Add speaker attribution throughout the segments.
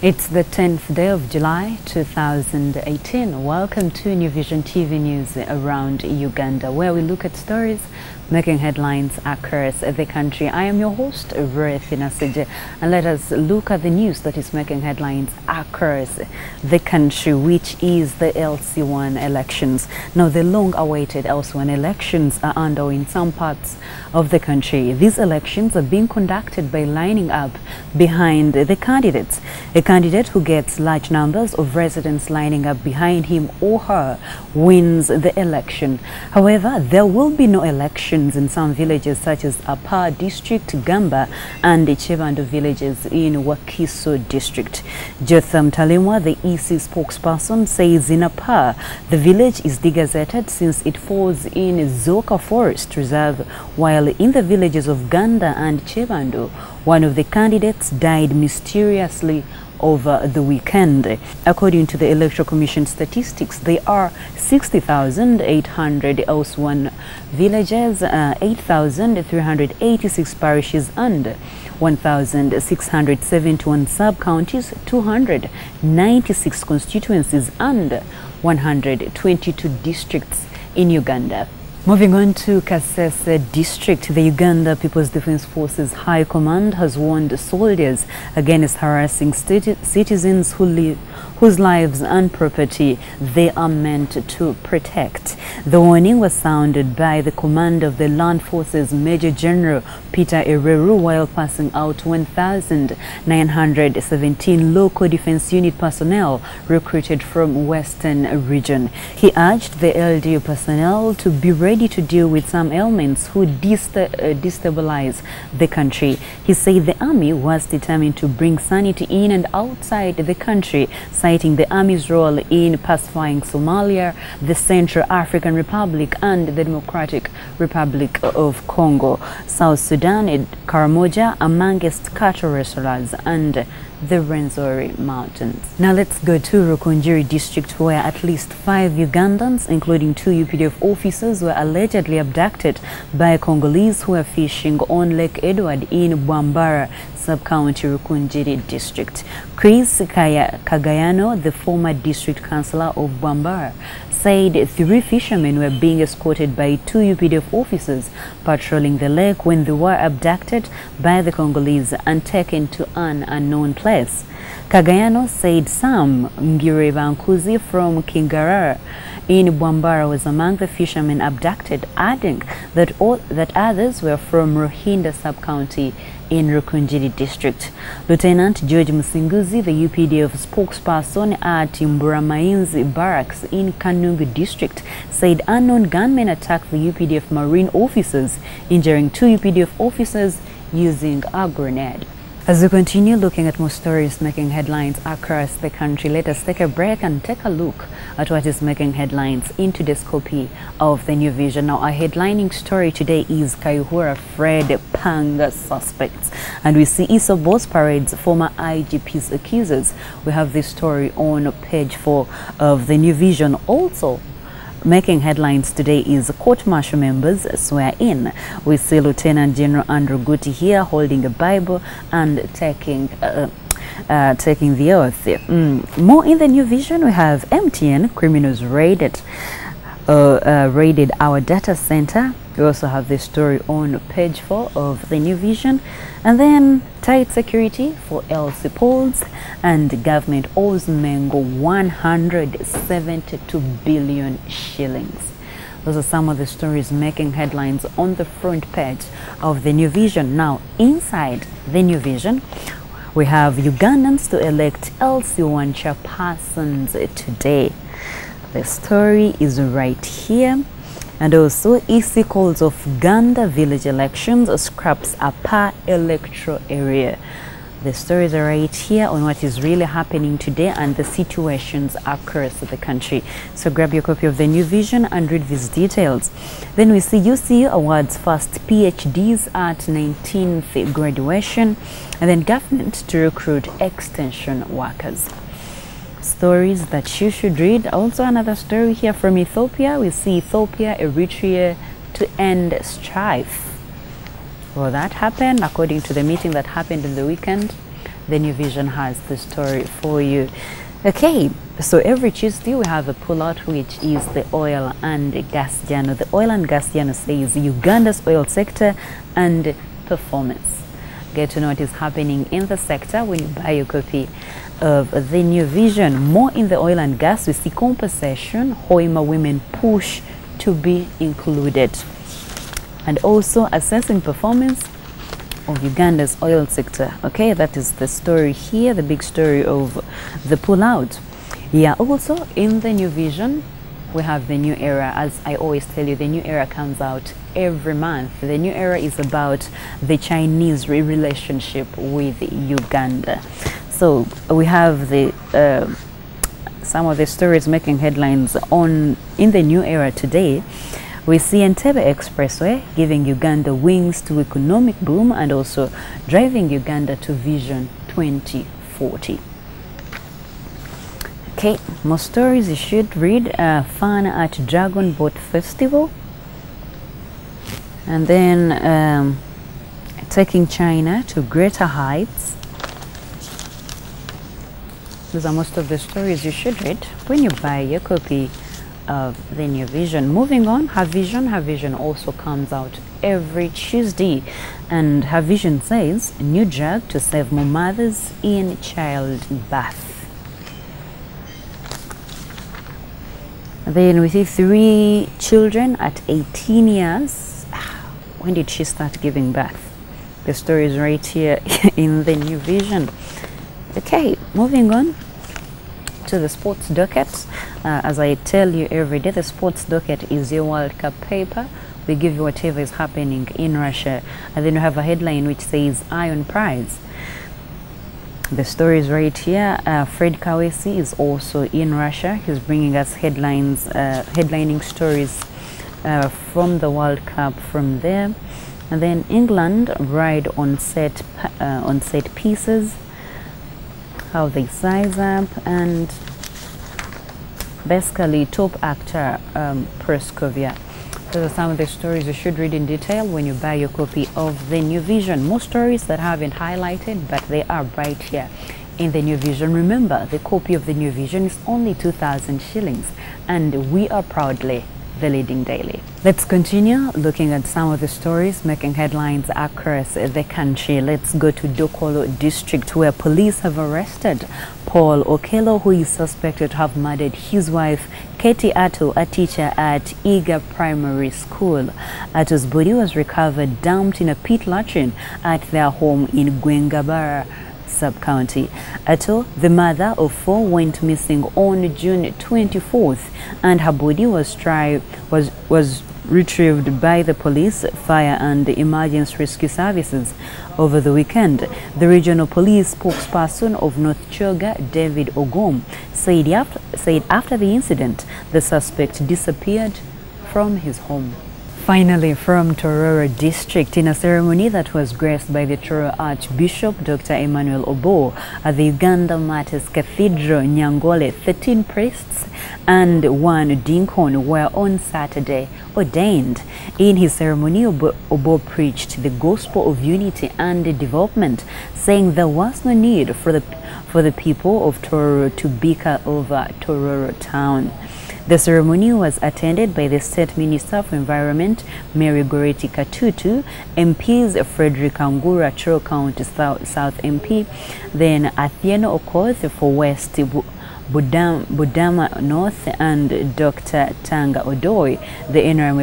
Speaker 1: It's the 10th day of July 2018. Welcome to New Vision TV News around Uganda, where we look at stories making headlines across the country. I am your host, Ruth Nasije, and let us look at the news that is making headlines across the country, which is the LC1 elections. Now, the long-awaited LC1 elections are underway in some parts of the country. These elections are being conducted by lining up behind the candidates. A candidate who gets large numbers of residents lining up behind him or her wins the election. However, there will be no elections in some villages such as Apa district, Gamba, and the Chevando villages in Wakiso district. Jotham Talimwa, the EC spokesperson, says in Apa, the village is degazetted since it falls in Zoka Forest Reserve, while in the villages of Ganda and Chevando, one of the candidates died mysteriously over the weekend. According to the Electoral Commission statistics, there are 60,800 LC1 villages, 8,386 parishes, and 1,671 sub-counties, 296 constituencies, and 122 districts in Uganda. Moving on to Kasese district, the Uganda People's Defense Forces High Command has warned soldiers against harassing citizens whose lives and property they are meant to protect. The warning was sounded by the commander of the Land Forces, Major General Peter Ereru, while passing out 1,917 local defense unit personnel recruited from Western region. He urged the LDU personnel to be ready to deal with some elements who destabilize the country. He said the army was determined to bring sanity in and outside the country, citing the army's role in pacifying Somalia, the Central African Republic, and the Democratic Republic of Congo, South Sudan, and Karamoja, amongst cattle wrestlers, and the Rwenzori Mountains. Now let's go to Rukungiri district, where at least 5 Ugandans, including 2 UPDF officers, were allegedly abducted by Congolese who were fishing on Lake Edward in Bwambara sub-county Rukungiri district. Chris Kagayano, the former district councillor of Bwambara, said 3 fishermen were being escorted by 2 UPDF officers patrolling the lake when they were abducted by the Congolese and taken to an unknown place. Kagayano said Sam Ngirebankuzi from Kingarara in Bwambara was among the fishermen abducted, adding that others were from Rohinda sub-county in Rukungiri district. Lieutenant George Musinguzi, the UPDF spokesperson at Mburamainzi barracks in Kanungu district, said unknown gunmen attacked the UPDF marine officers, injuring 2 UPDF officers using a grenade. As we continue looking at more stories making headlines across the country, let us take a break and take a look at what is making headlines in today's copy of the New Vision. Now, our headlining story today is Kayihura Fred Panga suspects, and we see Isobos parades former IGP's accusers. We have this story on page 4 of the New Vision. Also making headlines today is court-martial members swear in. We see Lieutenant General Andrew Guti here holding a Bible and taking the oath. More in the New Vision, we have MTN criminals raided our data center. We also have this story on page 4 of the New Vision. And then tight security for LC polls, and government owes Mengo 172 billion shillings. Those are some of the stories making headlines on the front page of the New Vision. Now, inside the New Vision, we have Ugandans to elect LC1 chairpersons today. The story is right here. And also, EC calls of Ganda village elections scraps Apa electoral area. The stories are right here on what is really happening today and the situations across the country. So grab your copy of the New Vision and read these details. Then we see UCU awards first PhDs at 19th graduation, and then government to recruit extension workers. Stories that you should read. Also another story here from Ethiopia. We see Ethiopia, Eritrea to end strife. Will that happen according to the meeting that happened in the weekend? the New Vision has the story for you. Okay, so every Tuesday we have a pullout, which is the oil and gas journal. The oil and gas journal says Uganda's oil sector and performance. Get to know what is happening in the sector when you buy your copy of the New Vision. More in the oil and gas, we see compensation, Hoima women push to be included, and also assessing performance of Uganda's oil sector. Okay, that is the story here, the big story of the pullout. Yeah, also in the New Vision, we have the new era. As I always tell you, the new era comes out every month. The new era is about the Chinese relationship with Uganda. So we have the some of the stories making headlines in the new era today. We see Entebbe Expressway giving Uganda wings to economic boom and also driving Uganda to Vision 2040. Okay, more stories you should read. Fun at Dragon Boat Festival. And then taking China to greater heights. Those are most of the stories you should read when you buy your copy of the New Vision. Moving on, Her Vision also comes out every Tuesday, and Her Vision says new drug to save more mothers in childbirth. Then we see 3 children at 18 years. When did she start giving birth? The story is right here in the New Vision. Okay, moving on to the sports docket. As I tell you every day, the sports docket is your World Cup paper. We give you whatever is happening in Russia, and then we have a headline which says Iron Prize. The story is right here. Fred Kawesi is also in Russia. He's bringing us headlines, headlining stories from the World Cup from there. And then England ride on set pieces, how they size up, and basically top actor Praskovia. Those are some of the stories you should read in detail when you buy your copy of the New Vision. More stories that haven't highlighted, but they are right here in the New Vision. Remember, the copy of the New Vision is only 2,000 shillings, and we are proudly the leading daily. Let's continue looking at some of the stories making headlines across the country. Let's go to Dokolo district, where police have arrested Paul Okello, who is suspected to have murdered his wife Katie Atto, a teacher at Iga Primary School. Atto's body was recovered dumped in a pit latrine at their home in Gwengabara sub-county. Atto, the mother of 4, went missing on June 24th, and her body was retrieved by the police, fire and emergency rescue services over the weekend. The regional police spokesperson of North Choga, David Ogom, said after the incident, the suspect disappeared from his home. Finally, from Tororo district, in a ceremony that was graced by the Tororo Archbishop Dr. Emmanuel Obo at the Uganda Martyrs Cathedral, Nyangole, 13 priests and 1 deacon were on Saturday ordained. In his ceremony, Obo preached the gospel of unity and development, saying there was no need for the people of Tororo to bicker over Tororo town. The ceremony was attended by the State Minister for Environment, Mary Goreti Katutu, MPs Frederick Angura, Choro County South MP, then Athieno Okoth for West Budama North, and Dr. Tanga Odoi, the NRM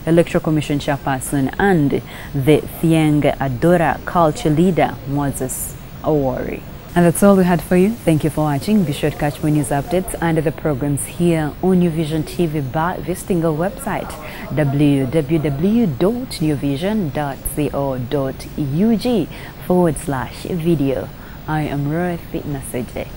Speaker 1: Electoral Commission Chairperson, and the Thieng Adora culture leader, Moses Awori. And that's all we had for you. Thank you for watching. Be sure to catch more news updates and the programs here on New Vision TV by visiting our website www.newvision.co.ug/video. I am Roy Fitness AJ.